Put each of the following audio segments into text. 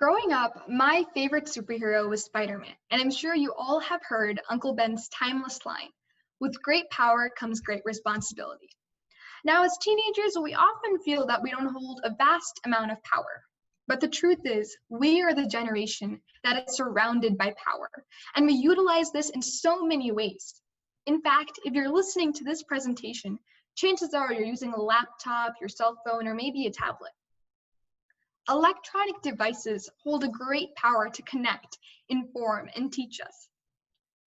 Growing up, my favorite superhero was Spider-Man, and I'm sure you all have heard Uncle Ben's timeless line, with great power comes great responsibility. Now, as teenagers, we often feel that we don't hold a vast amount of power. But the truth is, we are the generation that is surrounded by power, and we utilize this in so many ways. In fact, if you're listening to this presentation, chances are you're using a laptop, your cell phone, or maybe a tablet. Electronic devices hold a great power to connect, inform, and teach us.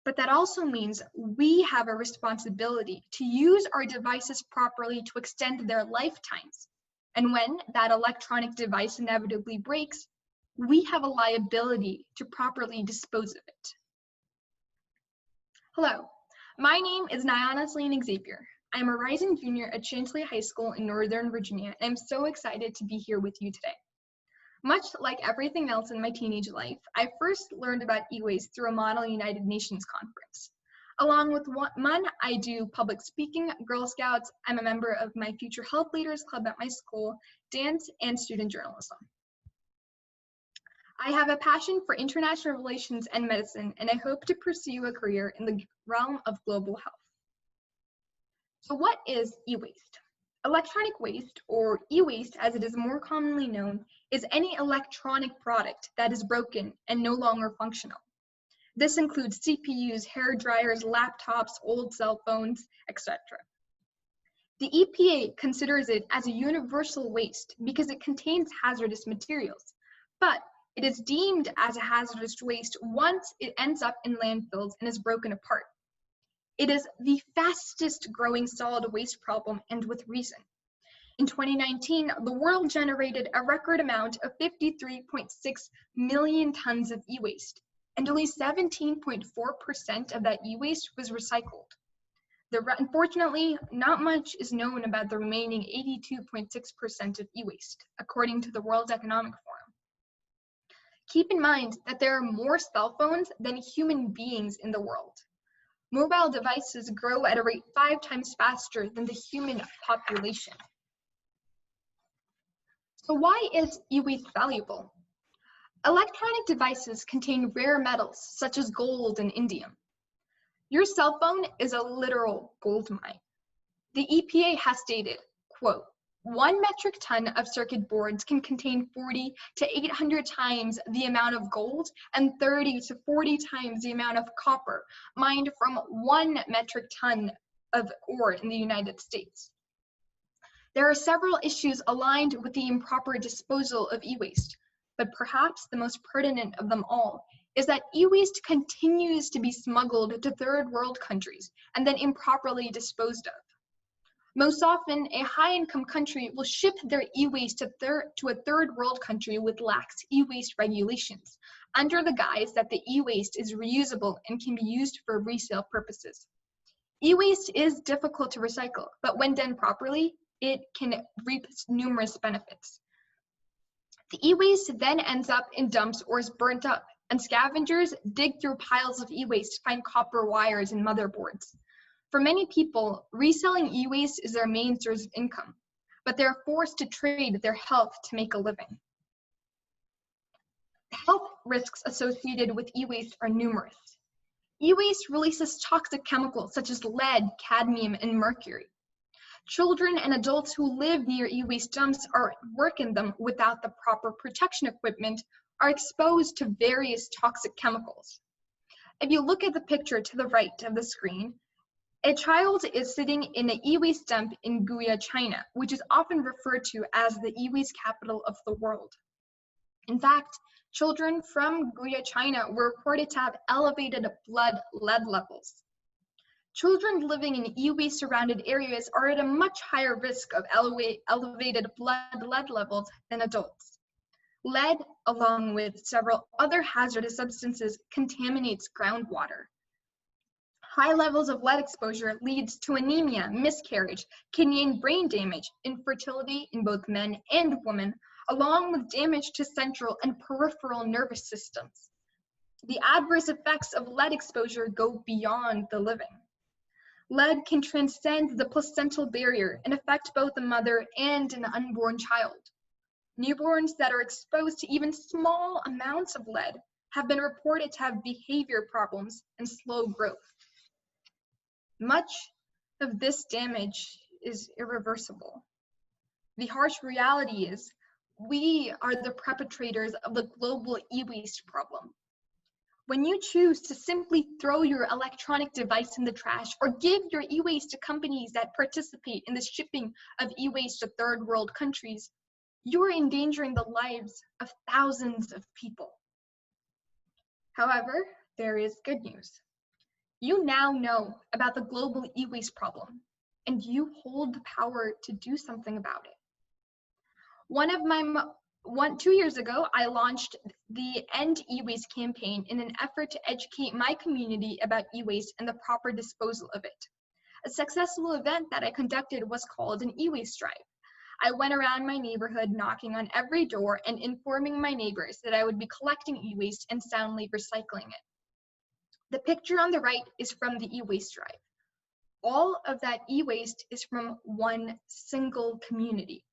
But that also means we have a responsibility to use our devices properly to extend their lifetimes. And when that electronic device inevitably breaks, we have a liability to properly dispose of it. Hello, my name is Nayana Celine Xavier. I'm a rising junior at Chancellery High School in Northern Virginia, and I'm so excited to be here with you today. Much like everything else in my teenage life, I first learned about EWaste through a Model United Nations conference. Along with one, I do public speaking, Girl Scouts, I'm a member of my Future Health Leaders Club at my school, dance, and student journalism. I have a passion for international relations and medicine, and I hope to pursue a career in the realm of global health. So what is e-waste? Electronic waste, or e-waste as it is more commonly known, is any electronic product that is broken and no longer functional. This includes CPUs, hair dryers, laptops, old cell phones, etc. The EPA considers it as a universal waste because it contains hazardous materials, but it is deemed as a hazardous waste once it ends up in landfills and is broken apart. It is the fastest growing solid waste problem, and with reason. In 2019, the world generated a record amount of 53.6 million tons of e-waste, and only 17.4% of that e-waste was recycled. Unfortunately, not much is known about the remaining 82.6% of e-waste, according to the World Economic Forum. Keep in mind that there are more cell phones than human beings in the world. Mobile devices grow at a rate 5 times faster than the human population. So why is e-waste valuable? Electronic devices contain rare metals such as gold and indium. Your cell phone is a literal gold mine. The EPA has stated, quote, 1 metric ton of circuit boards can contain 40 to 800 times the amount of gold and 30 to 40 times the amount of copper mined from 1 metric ton of ore in the United States. There are several issues aligned with the improper disposal of e-waste, but perhaps the most pertinent of them all is that e-waste continues to be smuggled to third world countries and then improperly disposed of. Most often, a high-income country will ship their e-waste to a third world country with lax e-waste regulations, under the guise that the e-waste is reusable and can be used for resale purposes. E-waste is difficult to recycle, but when done properly, it can reap numerous benefits. The e-waste then ends up in dumps or is burnt up, and scavengers dig through piles of e-waste to find copper wires and motherboards. For many people, reselling e-waste is their main source of income, but they're forced to trade their health to make a living. The health risks associated with e-waste are numerous. E-waste releases toxic chemicals such as lead, cadmium, and mercury. Children and adults who live near e-waste dumps or work in them without the proper protection equipment are exposed to various toxic chemicals. If you look at the picture to the right of the screen, a child is sitting in an e-waste dump in Glohea, China, which is often referred to as the e-waste capital of the world. In fact, children from Glohea, China were reported to have elevated blood lead levels. Children living in e-waste surrounded areas are at a much higher risk of elevated blood lead levels than adults. Lead, along with several other hazardous substances, contaminates groundwater. High levels of lead exposure leads to anemia, miscarriage, kidney and brain damage, infertility in both men and women, along with damage to central and peripheral nervous systems. The adverse effects of lead exposure go beyond the living. Lead can transcend the placental barrier and affect both the mother and an unborn child. Newborns that are exposed to even small amounts of lead have been reported to have behavior problems and slow growth. Much of this damage is irreversible. The harsh reality is we are the perpetrators of the global e-waste problem. When you choose to simply throw your electronic device in the trash or give your e-waste to companies that participate in the shipping of e-waste to third world countries, you're endangering the lives of thousands of people. However, there is good news. You now know about the global e-waste problem, and you hold the power to do something about it. 2 years ago, I launched the End E-Waste campaign in an effort to educate my community about e-waste and the proper disposal of it. A successful event that I conducted was called an e-waste drive. I went around my neighborhood knocking on every door and informing my neighbors that I would be collecting e-waste and soundly recycling it. The picture on the right is from the e-waste drive. All of that e-waste is from one single community.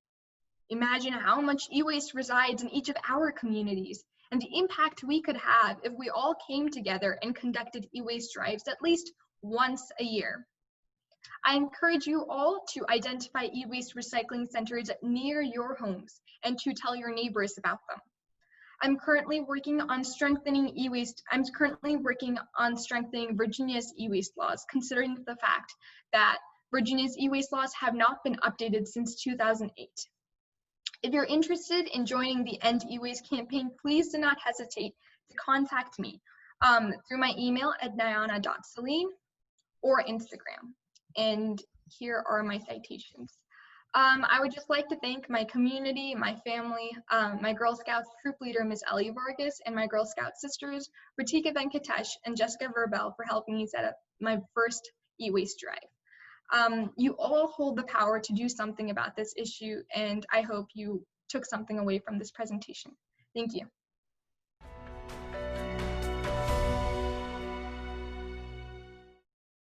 Imagine how much e-waste resides in each of our communities and the impact we could have if we all came together and conducted e-waste drives at least once a year. I encourage you all to identify e-waste recycling centers near your homes and to tell your neighbors about them. I'm currently working on strengthening Virginia's e-waste laws, considering the fact that Virginia's e-waste laws have not been updated since 2008. If you're interested in joining the End E-Waste campaign, please do not hesitate to contact me through my email at nayana.celine or Instagram. And here are my citations. I would just like to thank my community, my family, my Girl Scouts troop leader, Ms. Ellie Vargas, and my Girl Scout sisters, Ratika Venkatesh and Jessica Verbel, for helping me set up my first e-waste drive. You all hold the power to do something about this issue, and I hope you took something away from this presentation. Thank you.